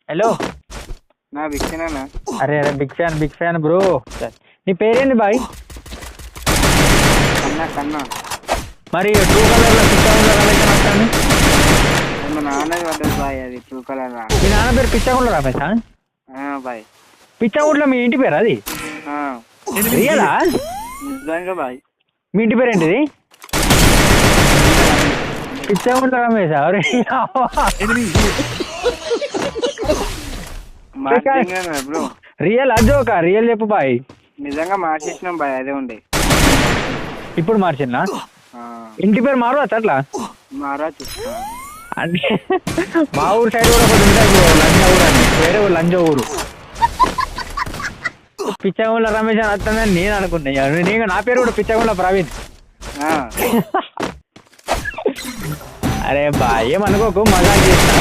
Hello నా బిక్సేనా? అరే అరే బిగ్ ఫ్యాన్ బ్రో. నీ పేరేంది బాయ్? కన్నా కన్నా. మరి ట్రూ కలర్లో పిచ్చాగుండ రమేష్ అని వస్తాను. మా నాన్నది పడ్డది బాయ్, అది ట్రూ కలర్ రా. మీ నాన్న పేరు పిచ్చాగుండ రమేషా? బాయ్ పిచ్చాగుండలో మీ ఇంటి పేరు అది? రియలా? నిజంగా బాయ్. మీ ఇంటి పేరు ఏంటిది? పిచ్చాగుండ రమేష్. అరే బ్రో రియల్ అజోకా? రియల్ చెప్పు బాయ్. నిజంగా మార్చేసినాం బాయ్, అదే ఉండే. ఇప్పుడు మార్చిందా? ఇంటి పేరు మారవచ్చు అట్లా? మారచ్చు అంటే మా ఊరు సైడ్ కూడా ఒకటి ఉంటుంది బ్రో, లంజ ఊరు అని. వేరే ఊరు లంజ ఊరు. పిచ్చగుండ్ల రమేష్ అని వస్తుందని నేను అనుకున్నా. నేను నా పేరు కూడా పిచ్చగుండ్ల ప్రవీణ్. అరే బా ఏమనుకోకు, మజా చేస్తా.